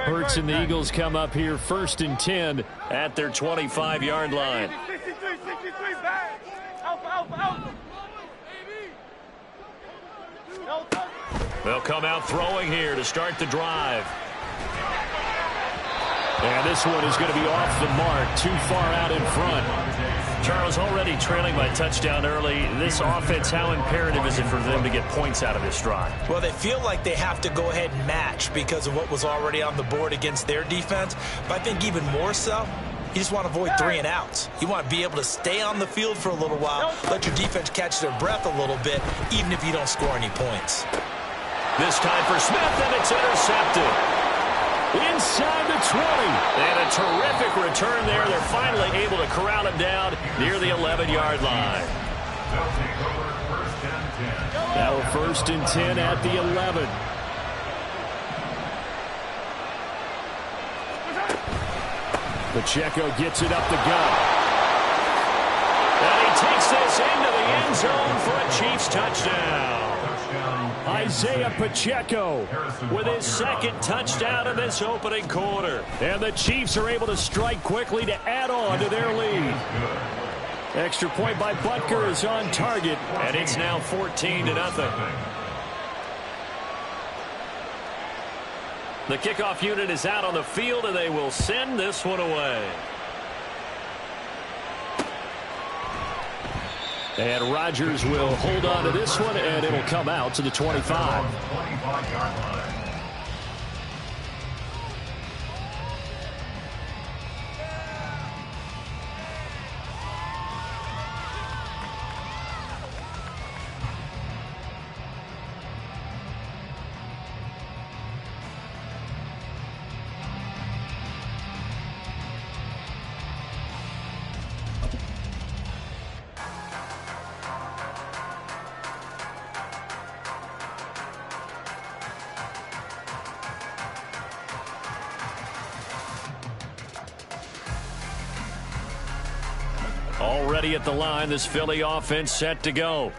Hurts and the Eagles come up here 1st and 10 at their 25-yard line. They'll come out throwing here to start the drive. And this one is going to be off the mark, too far out in front. Charles, already trailing by touchdown early. This offense, how imperative is it for them to get points out of this drive? Well, they feel like they have to go ahead and match because of what was already on the board against their defense. But I think even more so, you just want to avoid 3 and outs. You want to be able to stay on the field for a little while, let your defense catch their breath a little bit, even if you don't score any points. This time for Smith, and it's intercepted. Inside the 20. And a terrific return there. They're finally able to corral him down near the 11-yard line. Now 1st and 10 at the 11. Pacheco gets it up the gut. And he takes this into the end zone for a Chiefs touchdown. Isaiah Pacheco with his 2nd touchdown in this opening quarter. And the Chiefs are able to strike quickly to add on to their lead. Extra point by Butker is on target, and it's now 14-0. The kickoff unit is out on the field, and they will send this one away. And Rodgers will hold on to this one, and it'll come out to the 25. Already at the line, this Philly offense set to go.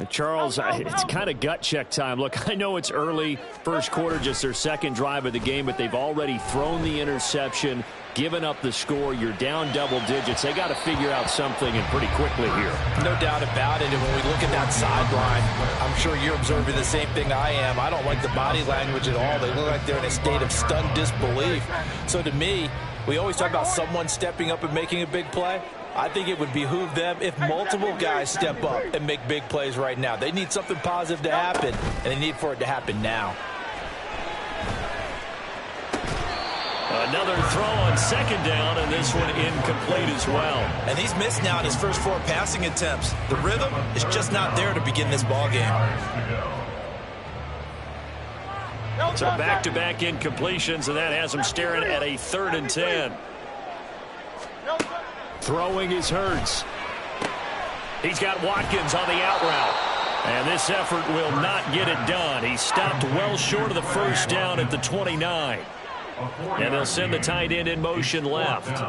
Charles, it's kind of gut check time. Look, I know it's early, first quarter, just their 2nd drive of the game, but they've already thrown the interception, given up the score. You're down double digits. They got to figure out something, and pretty quickly here. No doubt about it. And when we look at that sideline, I'm sure you're observing the same thing I am. I don't like the body language at all. They look like they're in a state of stunned disbelief. So to me, we always talk about someone stepping up and making a big play. I think it would behoove them if multiple guys step up and make big plays right now. They need something positive to happen, and they need for it to happen now. Another throw on 2nd down, and this one incomplete as well. And he's missed now in his first 4 passing attempts. The rhythm is just not there to begin this ball game. So back-to-back incompletions, and that has him staring at a 3rd and 10. Throwing is Hurts. He's got Watkins on the out route. And this effort will not get it done. He stopped well short of the first down at the 29. And they'll send the tight end in motion left.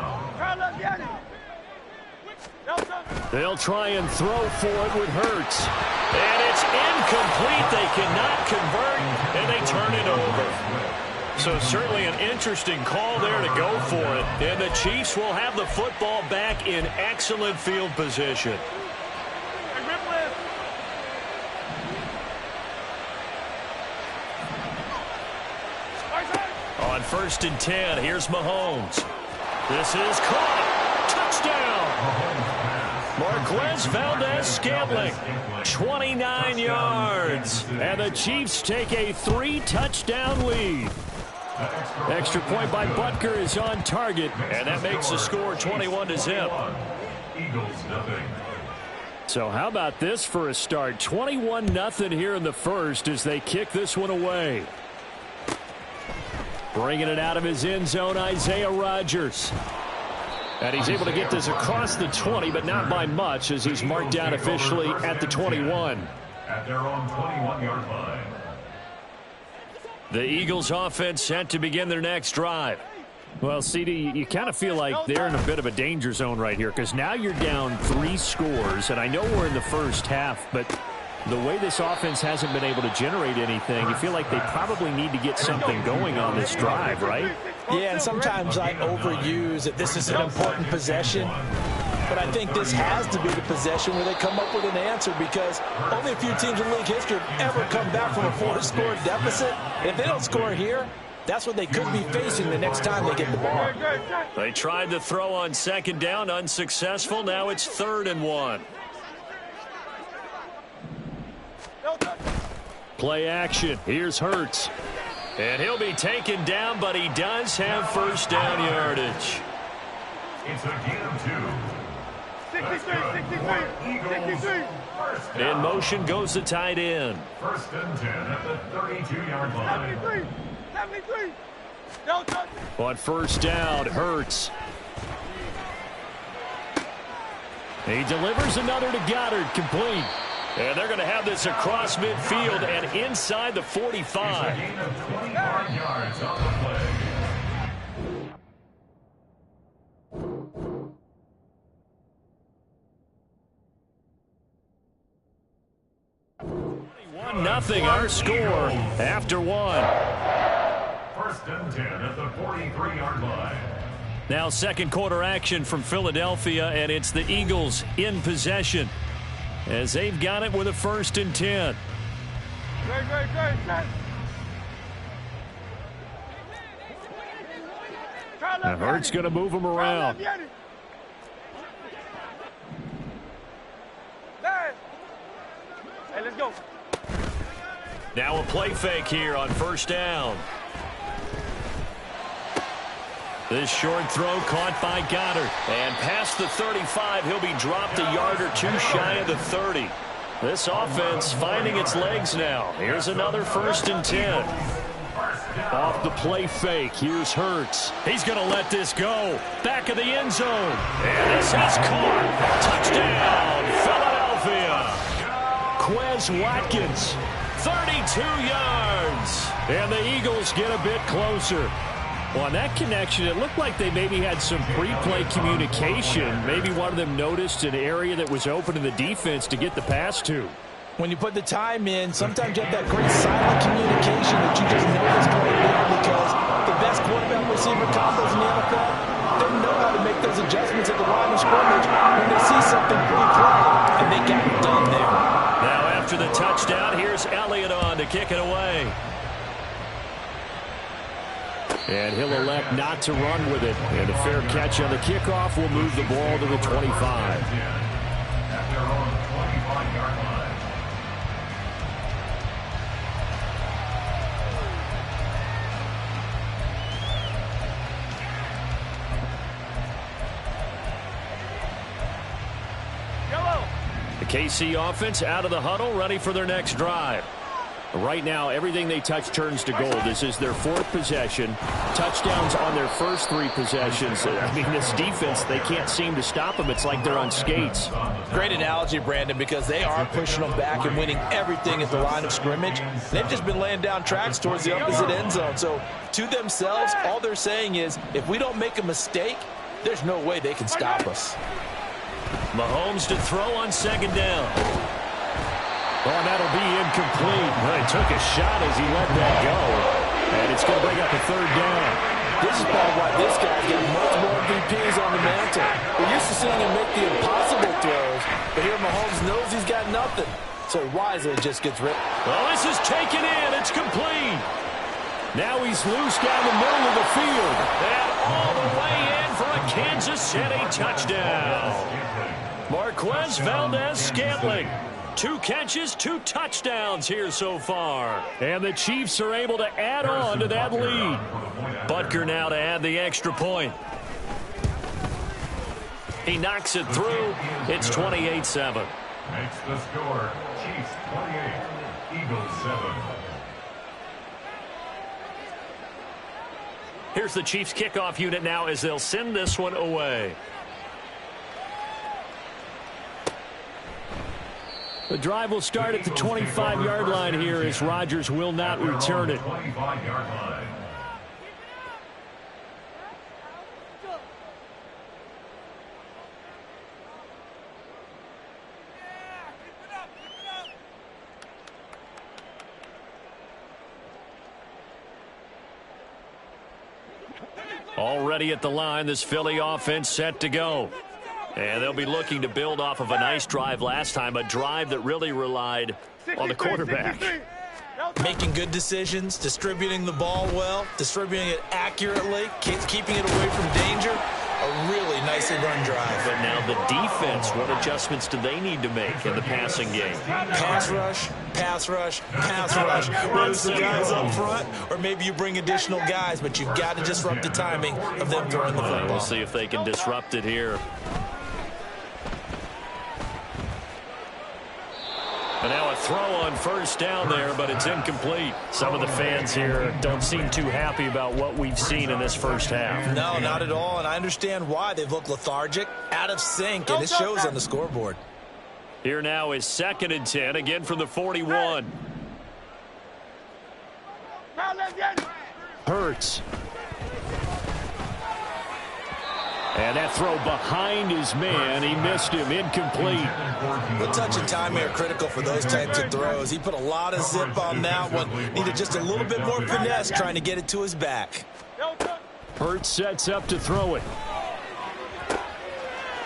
They'll try and throw for it with Hurts. And it's incomplete. They cannot convert, and they turn it over. So certainly an interesting call there to go for it. And the Chiefs will have the football back in excellent field position. On 1st and 10, here's Mahomes. This is caught. Touchdown. Marquez Valdez-Scantling, 29 yards. And the Chiefs take a 3-touchdown lead. Extra point by Butker is on target, and that makes the score 21-0. So how about this for a start? 21-0 here in the first as they kick this one away. Bringing it out of his end zone, Isaiah Rodgers. And he's able to get this across the 20, but not by much as he's marked down officially at the 21. At their own 21-yard line. The Eagles offense set to begin their next drive. Well, CD, you kind of feel like they're in a bit of a danger zone right here because now you're down 3 scores, and I know we're in the first half, but The way this offense hasn't been able to generate anything, you feel like they probably need to get something going on this drive, right? Yeah, and sometimes I overuse that this is an important possession. But I think this has to be the possession where they come up with an answer, because only a few teams in league history have ever come back from a 4-score deficit. And if they don't score here, that's what they could be facing the next time they get the ball. They tried to throw on second down, unsuccessful. Now it's 3rd and 1. Play action. Here's Hurts. And he'll be taken down, but he does have first down yardage. It's a gain of 2. 63. In motion goes the tight end. 1st and 10 at the 32-yard line. 73. On first down, Hurts. He delivers another to Goddard, complete. And they're going to have this across midfield and inside the 45. It's a gain of 25 yards on the play. 1-0 our score after 1. 1st and 10 at the 43-yard line. Now second quarter action from Philadelphia, and it's the Eagles in possession as they've got it with a 1st and 10. Now Hurts going to move them around. Hey, let's go. Now a play fake here on first down. This short throw caught by Goddard. And past the 35, he'll be dropped a yard or two shy of the 30. This offense finding its legs now. Here's another 1st and 10. Off the play fake, here's Hurts. He's going to let this go. Back of the end zone. And this is caught. Touchdown, Philadelphia. Quez Watkins, 32 yards. And the Eagles get a bit closer. Well, on that connection, it looked like they maybe had some pre-play communication. Maybe one of them noticed an area that was open to the defense to get the pass to. When you put the time in, sometimes you have that great silent communication that you just know is going down, because the best quarterback-receiver combos in the NFL, they know how to make those adjustments at the line of scrimmage when they see something pre-play, and they got it done there. Now after the touchdown, here's Elliott on to kick it away. And he'll elect not to run with it. And a fair catch on the kickoff will move the ball to the 25. At their own 25-yard line. The KC offense out of the huddle, ready for their next drive. Right now, everything they touch turns to gold. This is their 4th possession. Touchdowns on their first 3 possessions. I mean, this defense, they can't seem to stop them. It's like they're on skates. Great analogy, Brandon, because they are pushing them back and winning everything at the line of scrimmage. They've just been laying down tracks towards the opposite end zone. So, to themselves, all they're saying is, if we don't make a mistake, there's no way they can stop us. Mahomes to throw on second down. Oh, and that'll be incomplete. Well, he took a shot as he let that go. And it's going to bring up a 3rd down. This is part of why this guy's got multiple MVPs on the mantle. We're used to seeing him make the impossible throws, but here Mahomes knows he's got nothing. So wisely it just gets ripped. Well, this is taken in. It's complete. Now he's loose down the middle of the field. And all the way in for a Kansas City touchdown. Marquez Valdez-Scantling. 2 catches, 2 touchdowns here so far. And the Chiefs are able to add on to that lead. Butker now to add the extra point. He knocks it through. It's 28-7. Makes the score. Chiefs 28, Eagles 7. Here's the Chiefs kickoff unit now as they'll send this one away. The drive will start at the 25-yard line here as Rodgers will not return it. 25-yard line. Already at the line, this Philly offense set to go. And they'll be looking to build off of a nice drive last time, a drive that really relied on the quarterback. Making good decisions, distributing the ball well, distributing it accurately, keeping it away from danger. A really nicely run drive. But now the defense, what adjustments do they need to make in the passing game? Pass rush, pass rush, pass rush. Lose the guys up front, or maybe you bring additional guys, but you've got to disrupt the timing of them throwing the football. We'll see if they can disrupt it here. And now a throw on first down there, but it's incomplete. Some of the fans here don't seem too happy about what we've seen in this first half. No, not at all, and I understand why. They've looked lethargic, out of sync, and it shows on the scoreboard. Here now is 2nd and 10, again from the 41. Hurts. And that throw behind his man, he missed him, incomplete. The touch and time are critical for those types of throws. He put a lot of zip on that one. Needed just a little bit more finesse trying to get it to his back. Hurts sets up to throw it.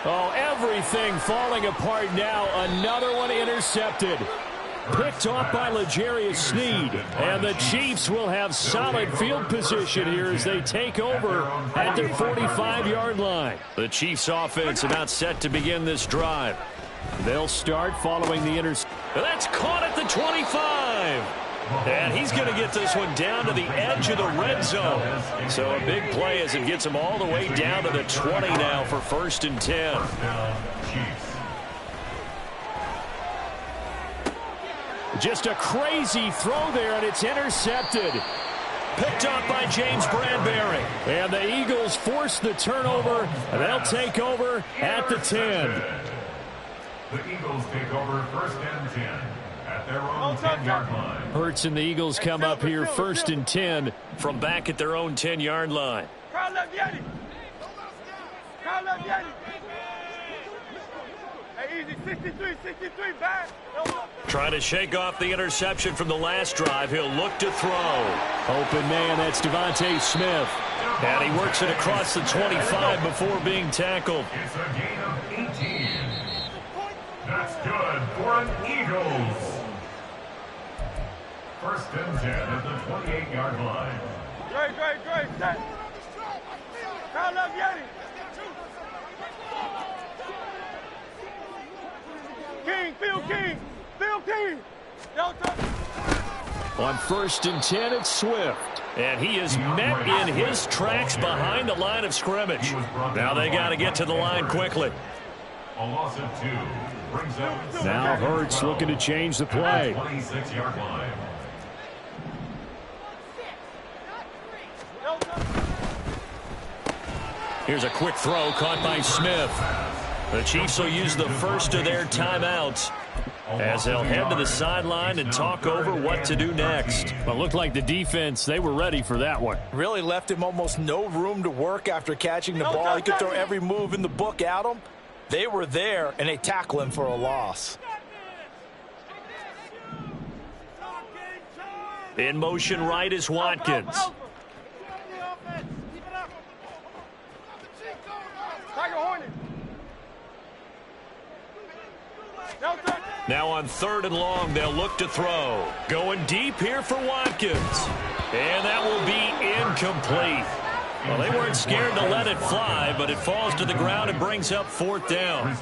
Oh, everything falling apart now. Another one intercepted. Picked off by L'Jarius Sneed. And the Chiefs will have solid field position here as they take over at their 45-yard line. The Chiefs offense about set to begin this drive. They'll start following the interception. That's caught at the 25. And he's going to get this one down to the edge of the red zone. So a big play as it gets him all the way down to the 20 now for 1st and 10. Just a crazy throw there, and it's intercepted. Picked up by James Bradbury. And the Eagles force the turnover, and they'll take over at the 10. The Eagles take over 1st and 10 at their own 10-yard line. Hurts and the Eagles come up here 1st and 10 from back at their own 10-yard line. Easy, 63, back. Trying to shake off the interception from the last drive. He'll look to throw. Open man, that's Devontae Smith. And he works it across the 25 before being tackled. It's a gain of 18. That's good for an Eagles. 1st and 10 at the 28-yard line. Great, set. Call up Yeti. Phil King. On 1st and 10, it's Swift. And he is met in his tracks behind the line of scrimmage. Now they got to get to the line quickly. A loss of 2 brings up now Hurts looking to change the play. 26-yard line. Here's a quick throw caught by Smith. The Chiefs will use the first of their timeouts as they'll head to the sideline and talk over what to do next. Well, it looked like the defense, they were ready for that one. Really left him almost no room to work after catching the ball. He could throw every move in the book at him. They were there, and they tackle him for a loss. In motion right is Watkins. Now on 3rd and long, they'll look to throw. Going deep here for Watkins. And that will be incomplete. Well, they weren't scared to let it fly, but it falls to the ground and brings up 4th down. It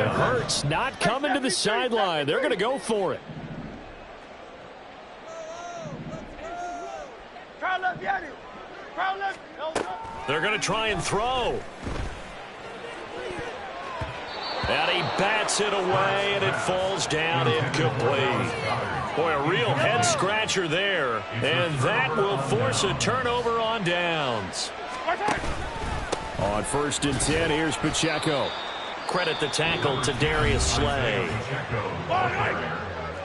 hurts not coming to the sideline. They're going to go for it. They're going to try and throw. And he bats it away, and it falls down incomplete. Boy, a real head-scratcher there. And that will force a turnover on downs. On 1st and 10, here's Pacheco. Credit the tackle to Darius Slay.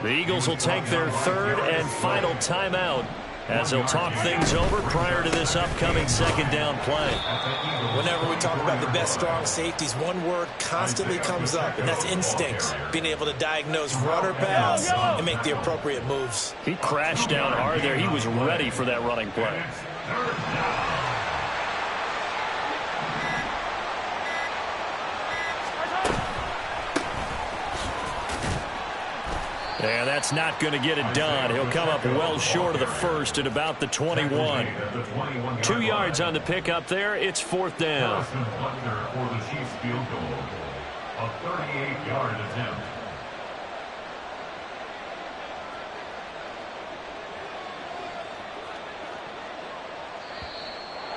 The Eagles will take their 3rd and final timeout as they'll talk things over prior to this upcoming 2nd down play. Whenever we talk about the best strong safeties, one word constantly comes up, and that's instincts. Being able to diagnose run or pass and make the appropriate moves. He crashed down hard there. He was ready for that running play. And that's not going to get it done. He'll come up well short of the first at about the 21. 2 yards on the pickup there. It's 4th down. For the Chiefs field goal. A 38-yard attempt.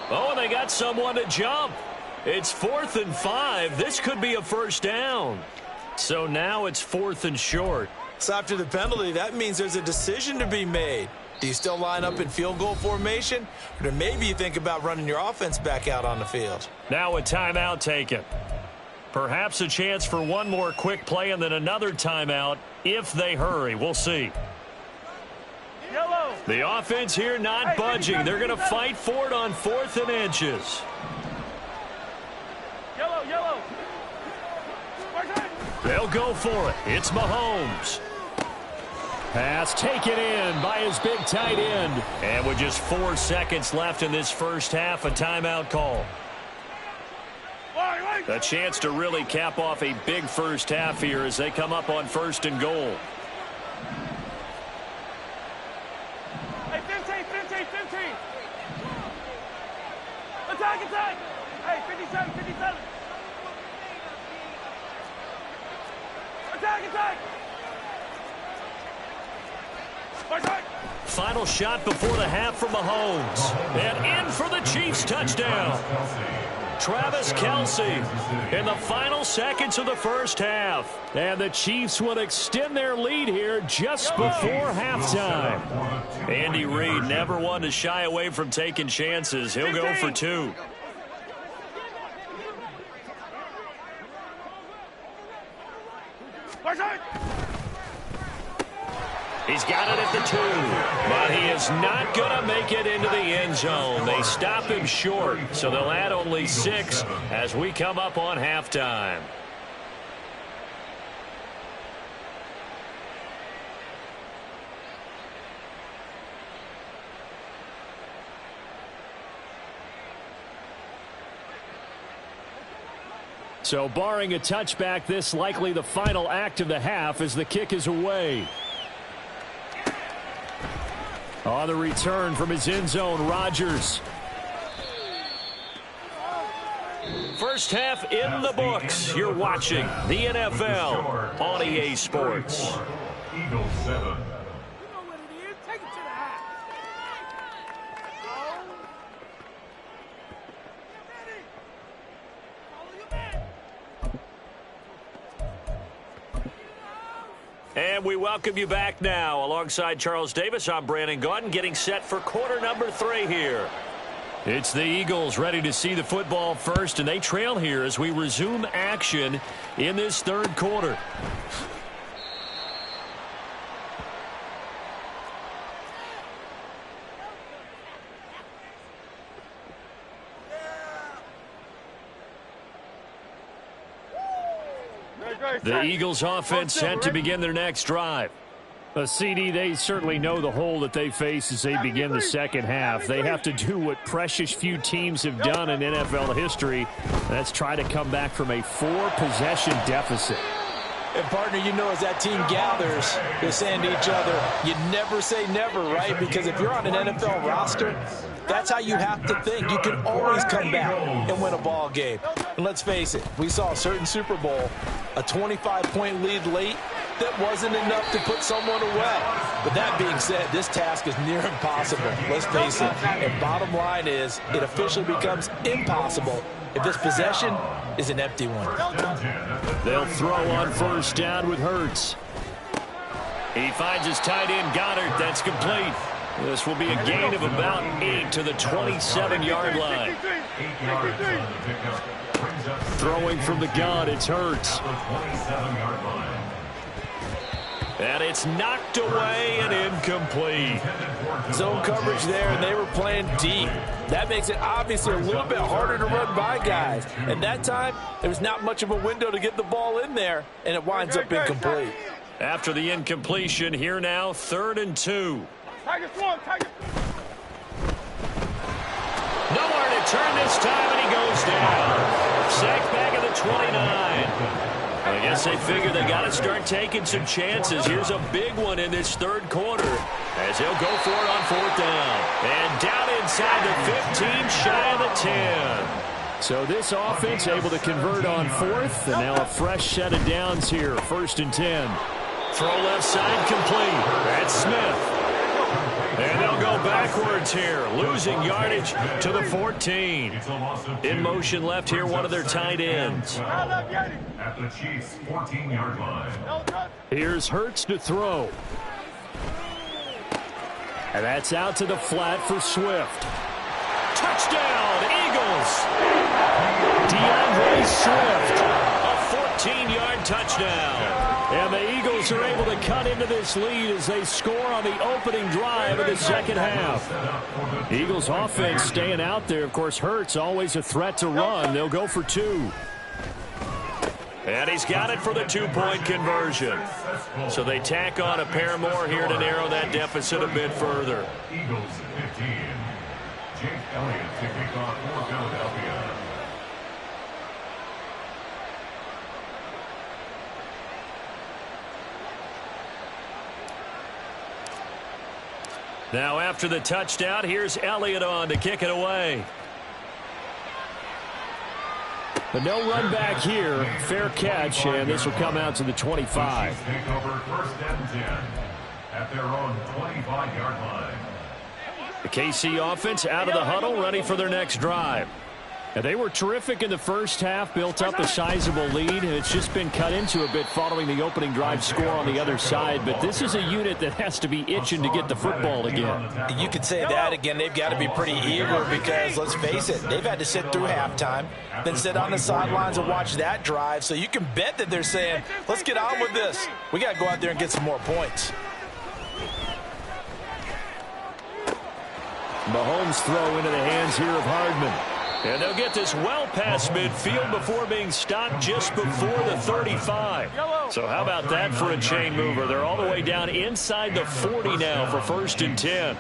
Oh, and they got someone to jump. It's 4th and 5. This could be a first down. So now it's 4th and short. So after the penalty, that means there's a decision to be made. Do you still line up in field goal formation? Or maybe you think about running your offense back out on the field. Now a timeout taken. Perhaps a chance for one more quick play and then another timeout if they hurry. We'll see. Yellow. The offense here not budging. They're going to fight for it on 4th and inches. Yellow, yellow. They'll go for it. It's Mahomes. Pass taken in by his big tight end. And with just 4 seconds left in this first half, a timeout call. A chance to really cap off a big first half here as they come up on 1st and goal. Hey, 15, 15, 15. Attack, attack. Hey, 57, 57. Attack, attack. Final shot before the half from Mahomes. And in for the Chiefs touchdown. Travis Kelce in the final seconds of the first half. And the Chiefs will extend their lead here just before halftime. Andy Reid never one to shy away from taking chances. He'll go for 2. He's got it at the 2, but he is not going to make it into the end zone. They stop him short, so they'll add only 6 as we come up on halftime. So barring a touchback, this likely the final act of the half as the kick is away. On the return from his end zone, Rodgers. First half in the books. You're watching the NFL on EA Sports. Eagles 7. And we welcome you back now. Alongside Charles Davis, I'm Brandon Gaudin, getting set for quarter number 3 here. It's the Eagles ready to see the football first, and they trail here as we resume action in this 3rd quarter. The Eagles offense set to begin their next drive. A CD, they certainly know the hole that they face as they begin the second half. They have to do what precious few teams have done in NFL history. That's try to come back from a 4-possession deficit. And, partner, you know, as that team gathers, they're saying to each other, you never say never, right? Because if you're on an NFL roster, that's how you have to think. You can always come back and win a ball game. And let's face it, we saw a certain Super Bowl, a 25-point lead late, that wasn't enough to put someone away. But that being said, this task is near impossible. Let's face it. And bottom line is, it officially becomes impossible if this possession is an empty one. They'll throw on first down with Hurts. He finds his tight end, Goddard. That's complete. This will be a gain of about 8 to the 27-yard line. Throwing from the gun, it's Hurts. And it's knocked away and incomplete. Zone coverage there, and they were playing deep. That makes it obviously a little bit harder to run by guys. And that time, there was not much of a window to get the ball in there, and it winds up incomplete. After the incompletion, here now, 3rd and 2. Tigers one, Tigers. Nowhere to turn this time, and he goes down. Sacked back at the 29. I guess they figure they got to start taking some chances. Here's a big one in this third quarter as he'll go for it on 4th down. And down inside the 15, shy of the 10. So this offense able to convert on 4th, and now a fresh set of downs here, 1st and 10. Throw left side complete. That's Smith. And they'll go backwards here, losing yardage to the 14. In motion left here, one of their tight ends. At the Chiefs' 14-yard line. Here's Hurts to throw. And that's out to the flat for Swift. Touchdown, Eagles! DeAndre Swift, a 14-yard touchdown. And the Eagles are able to cut into this lead as they score on the opening drive of the second half. Eagles offense staying out there. Of course, Hurts always a threat to run. They'll go for 2. And he's got it for the 2-point conversion. So they tack on a pair more here to narrow that deficit a bit further. Eagles 15. Jake Elliott to kick off for Philadelphia. Now after the touchdown, here's Elliott on to kick it away. But no run back here. Fair catch, and this will come out to the 25. Take over 1st and 10 at their own 25-yard line. The KC offense out of the huddle, ready for their next drive. And they were terrific in the first half, built up a sizable lead. It's just been cut into a bit following the opening drive score on the other side. But this is a unit that has to be itching to get the football again. You could say that again. They've got to be pretty eager because, let's face it, they've had to sit through halftime, then sit on the sidelines and watch that drive. So you can bet that they're saying, let's get on with this. We got to go out there and get some more points. Mahomes throw into the hands here of Hardman. And they'll get this well past midfield before being stopped just before the 35. So how about that for a chain mover? They're all the way down inside the 40 now for 1st and 10.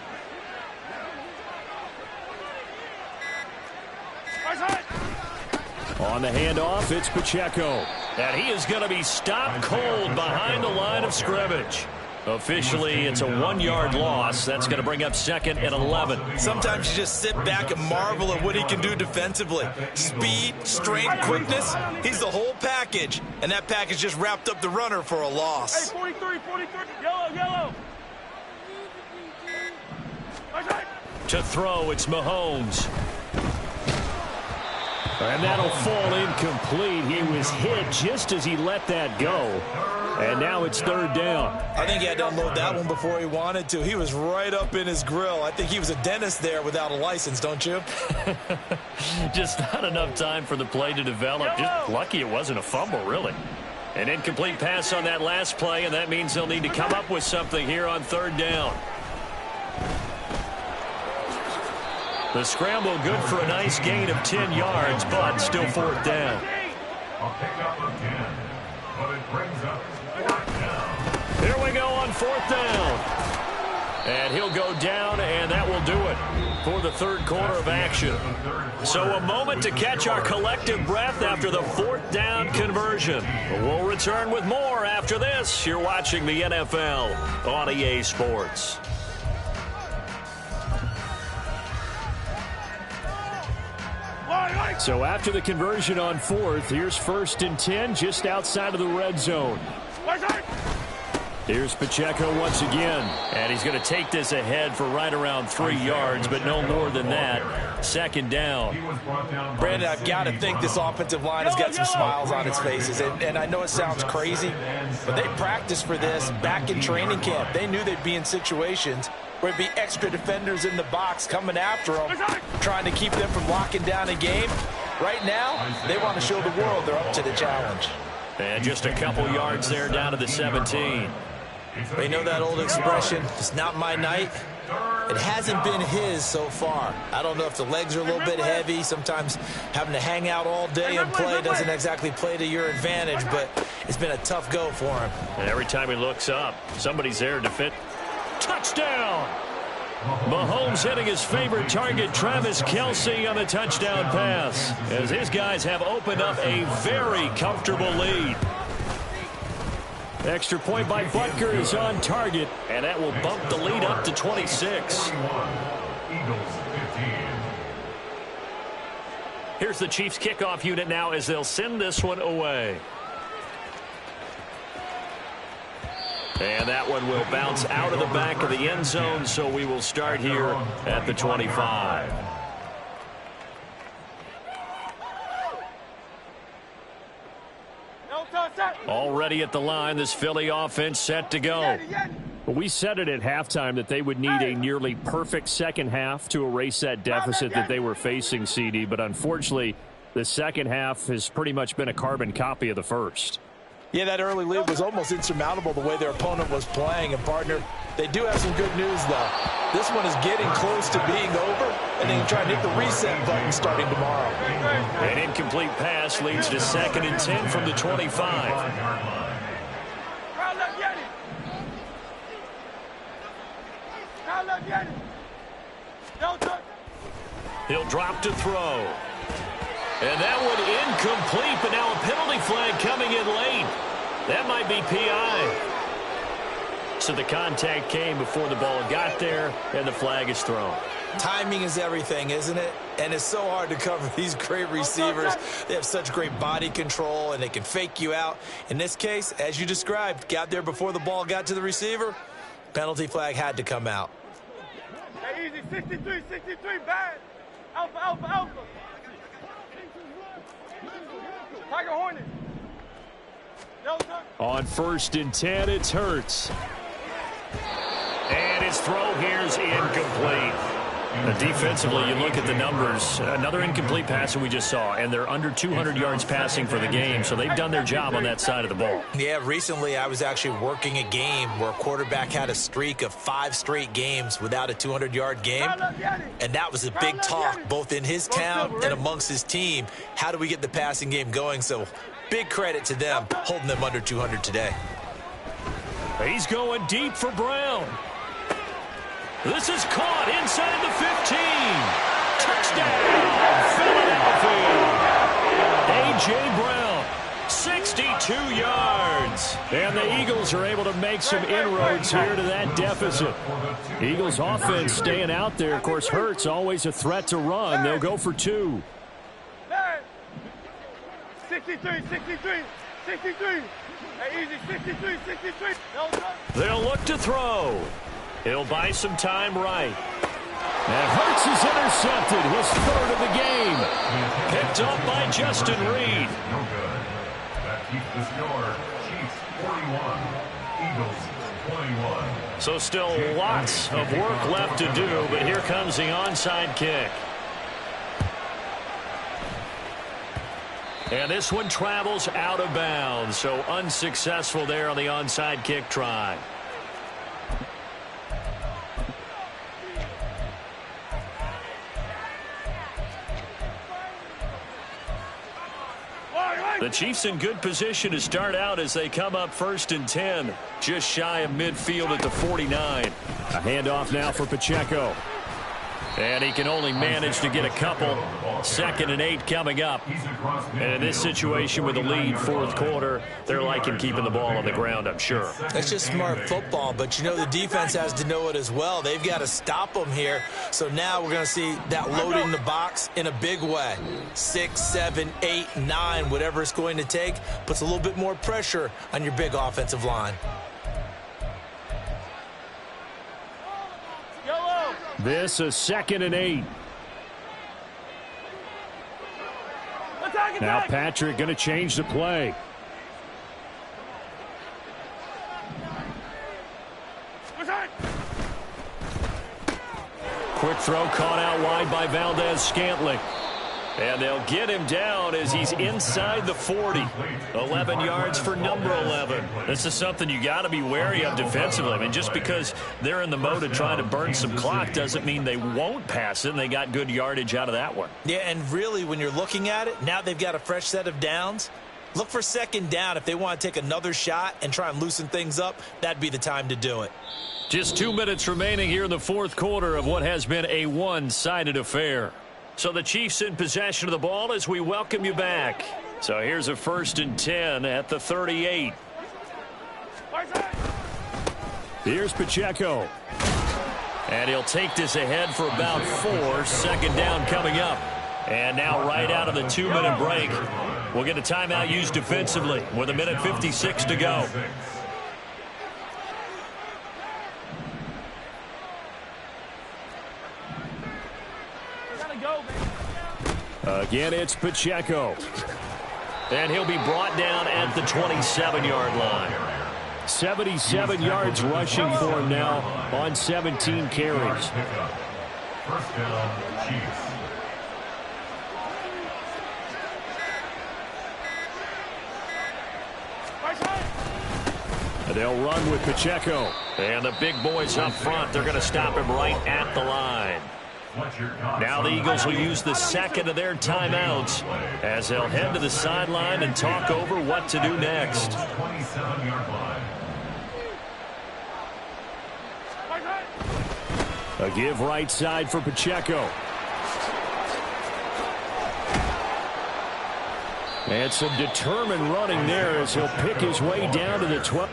On the handoff, it's Pacheco. And he is going to be stopped cold behind the line of scrimmage. Officially, it's a 1-yard loss. That's going to bring up 2nd and 11. Sometimes you just sit back and marvel at what he can do defensively. Speed, strength, quickness. He's the whole package. And that package just wrapped up the runner for a loss. Hey, 43, yellow. To throw, it's Mahomes. And that'll fall incomplete. He was hit just as he let that go. And now it's 3rd down. I think he had to unload that one before he wanted to. He was right up in his grill. I think he was a dentist there without a license, don't you? Just not enough time for the play to develop. Just lucky it wasn't a fumble, really. An incomplete pass on that last play, and that means they'll need to come up with something here on 3rd down. The scramble good for a nice gain of 10 yards, but still 4th down. A pickup of 10, but it brings up 4th down. Here we go on 4th down. And he'll go down, and that will do it for the 3rd quarter of action. So a moment to catch our collective breath after the 4th down conversion. We'll return with more after this. You're watching the NFL on EA Sports. So after the conversion on 4th, here's 1st and 10 just outside of the red zone. Here's Pacheco once again. And he's going to take this ahead for right around 3 yards, but no more than that. 2nd down. Brandon, I've got to think this offensive line has got some smiles on its faces. And I know it sounds crazy, but they practiced for this back in training camp. They knew they'd be in situations where it'd be extra defenders in the box coming after them, trying to keep them from locking down a game. Right now, they want to show the world they're up to the challenge. And just a couple yards there down to the 17. You know that old expression, it's not my night? It hasn't been his so far. I don't know if the legs are a little bit heavy. Sometimes having to hang out all day and play doesn't exactly play to your advantage, but it's been a tough go for him. And every time he looks up, somebody's there to fit. Touchdown! Mahomes hitting his favorite target, Travis Kelce, on the touchdown pass, as his guys have opened up a very comfortable lead. Extra point by Butker is on target, and that will bump the lead up to 26. Eagles 15. Here's the Chiefs kickoff unit now as they'll send this one away. And that one will bounce out of the back of the end zone, so we will start here at the 25. Already at the line, this Philly offense set to go. We said it at halftime that they would need a nearly perfect second half to erase that deficit that they were facing, CD, but unfortunately, the second half has pretty much been a carbon copy of the first. Yeah, that early lead was almost insurmountable the way their opponent was playing. And, partner, they do have some good news, though. This one is getting close to being over, and they can try and hit the reset button starting tomorrow. An incomplete pass leads to 2nd and 10 from the 25. He'll drop to throw. And that one incomplete, but now a penalty flag coming in late. That might be PI. So the contact came before the ball got there, and the flag is thrown. Timing is everything, isn't it? And it's so hard to cover these great receivers. They have such great body control, and they can fake you out. In this case, as you described, got there before the ball got to the receiver. Penalty flag had to come out. Hey, easy, 63, bad. Alpha, alpha, alpha. Tiger Hornet. On 1st and 10, it's Hurts. And his throw here's incomplete. Defensively, you look at the numbers. Another incomplete pass that we just saw, and they're under 200 yards passing for the game, so they've done their job on that side of the ball. Yeah, recently I was actually working a game where a quarterback had a streak of 5 straight games without a 200-yard game, and that was a big talk both in his town and amongst his team. How do we get the passing game going? So big credit to them holding them under 200 today. He's going deep for Brown. This is caught inside the 15. Touchdown, Philadelphia. A.J. Brown, 62 yards. And the Eagles are able to make some inroads here to that deficit. Eagles offense staying out there. Of course, Hurts always a threat to run. They'll go for 2. 63. Hey, easy, 63. They'll look to throw. He'll buy some time right. And Hurts is intercepted, his 3rd of the game. Picked up by Justin Reed. No good. That keeps the score. Chiefs 41. Eagles 21. So still lots of work left to do, but here comes the onside kick. And this one travels out of bounds, so unsuccessful there on the onside kick try. The Chiefs in good position to start out as they come up 1st and 10, just shy of midfield at the 49. A handoff now for Pacheco. And he can only manage to get a couple. 2nd and 8 coming up. And in this situation with the lead 4th quarter, they're liking keeping the ball on the ground, I'm sure. That's just smart football, but you know the defense has to know it as well. They've got to stop them here. So now we're going to see that load in the box in a big way. 6, 7, 8, 9, whatever it's going to take, puts a little bit more pressure on your big offensive line. This is 2nd and 8. Now Patrick going to change the play. Quick throw caught out wide by Valdez-Scantling. And they'll get him down as he's inside the 40. 11 yards for number 11. This is something you got to be wary of defensively. I mean, just because they're in the mode of trying to burn some clock doesn't mean they won't pass it, and they got good yardage out of that one. Yeah, and really, when you're looking at it, now they've got a fresh set of downs. Look for 2nd down. If they want to take another shot and try and loosen things up, that'd be the time to do it. Just 2 minutes remaining here in the 4th quarter of what has been a one-sided affair. So the Chiefs in possession of the ball as we welcome you back. So here's a 1st and 10 at the 38. Here's Pacheco. And he'll take this ahead for about 4. Second down coming up. And now right out of the 2-minute break, we'll get a timeout used defensively with 1:56 to go. Again, it's Pacheco. And he'll be brought down at the 27-yard line. 77 yards rushing for him now on 17 carries. First down, Chiefs. They'll run with Pacheco. And the big boys up front, they're going to stop him right at the line. Now the Eagles will use the second of their timeouts as they'll head to the sideline and talk over what to do next. 27-yard line. A give right side for Pacheco. And some determined running there as he'll pick his way down to the 12.